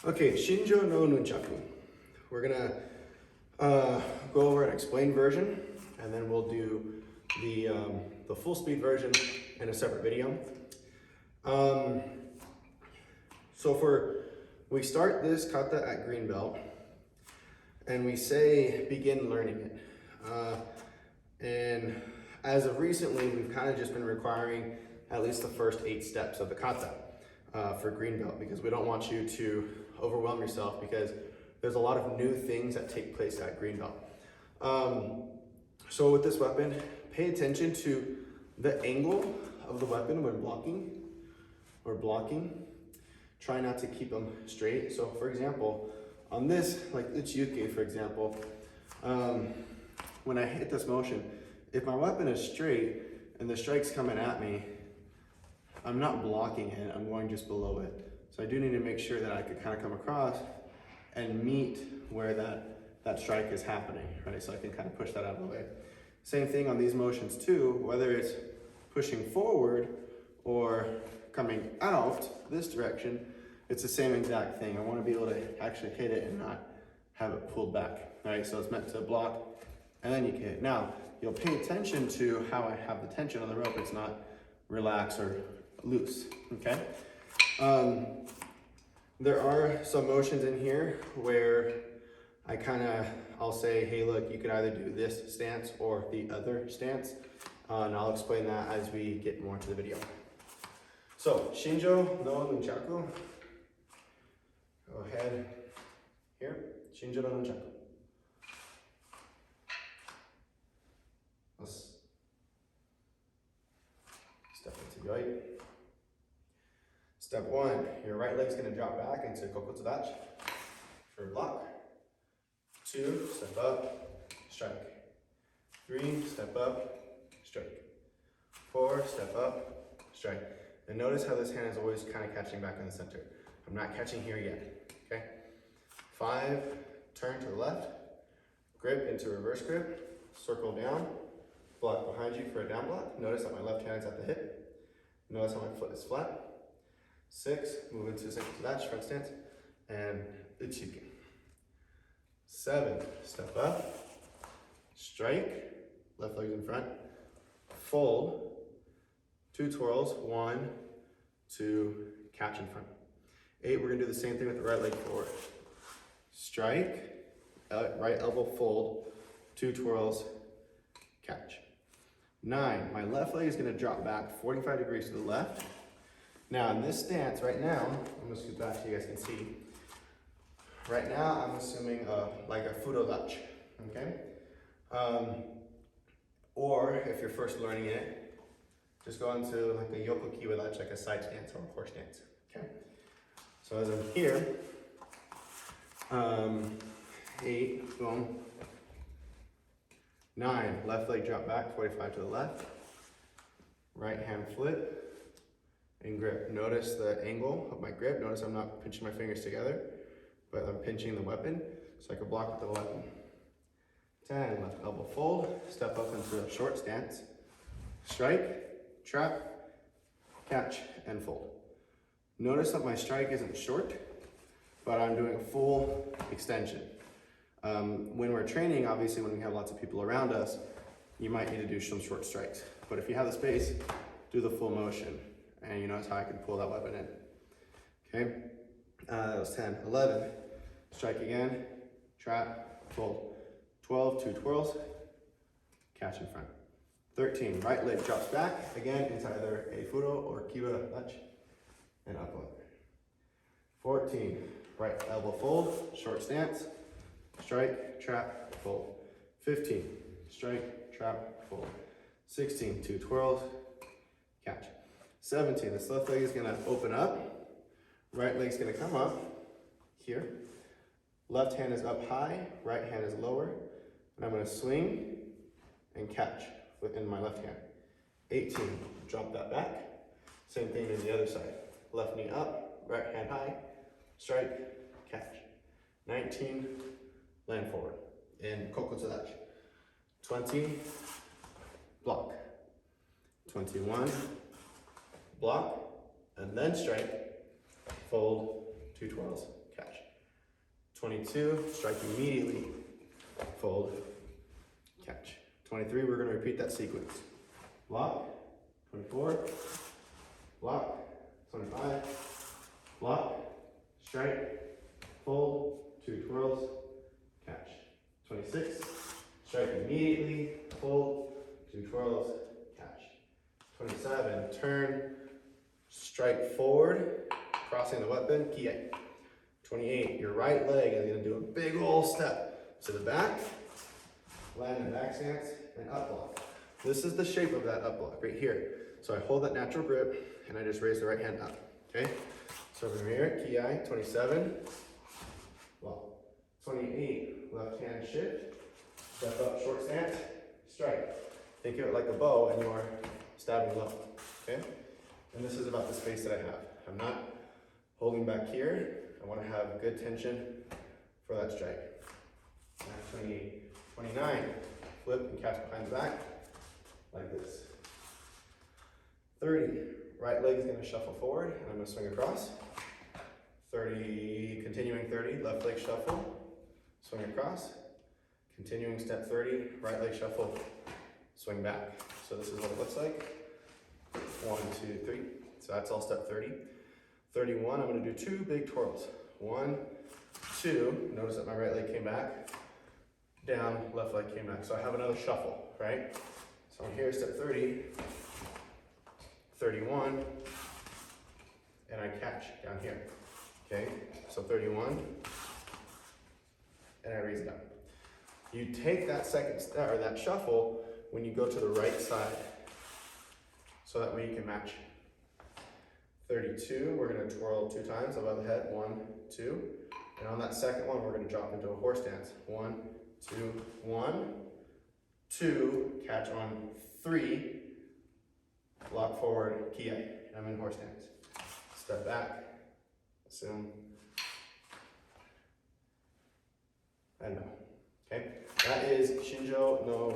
Okay, Shinjo no Nunchaku. We're gonna go over an explained version, and then we'll do the full speed version in a separate video. We start this kata at green belt, and we say begin learning it. And as of recently, we've kind of just been requiring at least the first 8 steps of the kata for green belt, because we don't want you to overwhelm yourself, because there's a lot of new things that take place at green belt. So with this weapon, pay attention to the angle of the weapon when blocking. Try not to keep them straight. So for example, on this, like Uchiuke for example, when I hit this motion, if my weapon is straight and the strike's coming at me, I'm not blocking it, I'm going just below it. So I do need to make sure that I could kind of come across and meet where that strike is happening, right? So I can kind of push that out of the way. Same thing on these motions too, whether it's pushing forward or coming out this direction, it's the same exact thing. I want to be able to actually hit it and not have it pulled back, right? So it's meant to block and then you can hit it. Now, you'll pay attention to how I have the tension on the rope. It's not relaxed or loose, okay? There are some motions in here where I'll say, hey, look, you could either do this stance or the other stance. And I'll explain that as we get more into the video. So, Shinjo no Nunchaku. Go ahead here. Shinjo no Nunchaku. Let's step into right. Step 1, your right leg's gonna drop back into kokotsudachi for block. 2, step up, strike. 3, step up, strike. 4, step up, strike. And notice how this hand is always kind of catching back in the center. I'm not catching here yet, okay? 5, turn to the left, grip into reverse grip, circle down, block behind you for a down block. Notice that my left hand is at the hip. Notice how my foot is flat. 6, move into senko front stance, and Uchiuke. 7, step up, strike, left leg's in front, fold, 2 twirls, 1, 2, catch in front. 8, we're gonna do the same thing with the right leg forward. Strike, right elbow fold, 2 twirls, catch. 9, my left leg is gonna drop back 45 degrees to the left. Now in this stance right now, I'm gonna scoot back so you guys can see. Right now I'm assuming like a fudo dachi, okay? Or if you're first learning it, just go into like a yoko kiwa dachi, like a side stance or a horse stance, okay? So as I'm here, 8, boom. 9, left leg drop back, 45 to the left. Right hand flip and grip. Notice the angle of my grip. Notice I'm not pinching my fingers together, but I'm pinching the weapon so I can block with the weapon. 10, left elbow fold, step up into a short stance. Strike, trap, catch, and fold. Notice that my strike isn't short, but I'm doing a full extension. When we're training, obviously when we have lots of people around us, you might need to do some short strikes. But if you have the space, do the full motion. And you notice how I can pull that weapon in. Okay, that was 10. 11, strike again, trap, fold. 12, 2 twirls, catch in front. 13, right leg drops back, again into either a fudo or kiwa dachi, and up one. 14, right elbow fold, short stance, strike, trap, fold. 15, strike, trap, fold. 16, 2 twirls, catch. 17, this left leg is gonna open up, right leg's gonna come up here. Left hand is up high, right hand is lower, and I'm gonna swing and catch within my left hand. 18, drop that back. Same thing in the other side. Left knee up, right hand high, strike, catch. 19, land forward in kokotsudachi. 20, block. 21, block, and then strike, fold, 2 twirls, catch. 22, strike immediately, fold, catch. 23, we're gonna repeat that sequence. Block, 24, block, 25, block, strike, fold, 2 twirls, catch. 26, strike immediately, fold, 2 twirls, catch. 27, turn, strike forward, crossing the weapon, kie. 28, your right leg is gonna do a big old step to the back, land in back stance, and up block. This is the shape of that up block right here. So I hold that natural grip, and I just raise the right hand up, okay? So from here, kie, 27, block. 28, left hand shift, step up, short stance, strike. Think of it like a bow, and you're stabbing low, okay? And this is about the space that I have. I'm not holding back here. I want to have good tension for that strike. 28, 29, flip and catch behind the back, like this. 30, right leg is going to shuffle forward, and I'm going to swing across. 30, continuing 30, left leg shuffle, swing across. Continuing step 30, right leg shuffle, swing back. So this is what it looks like. 1, 2, 3. So that's all step 30. 31, I'm going to do 2 big twirls. 1, 2. Notice that my right leg came back. Down, left leg came back. So I have another shuffle, right? So I'm here, step 30. 31. And I catch down here. Okay? So 31. And I raise it up. You take that second step, or that shuffle, when you go to the right side. So that way you can match. 32, we're going to twirl 2 times above the head, 1, 2. And on that second one, we're going to drop into a horse stance. 1, 2, 1, 2, catch on 3, lock forward, kie. And I'm in horse stance. Step back, assume, and no. Okay? That is Shinjo no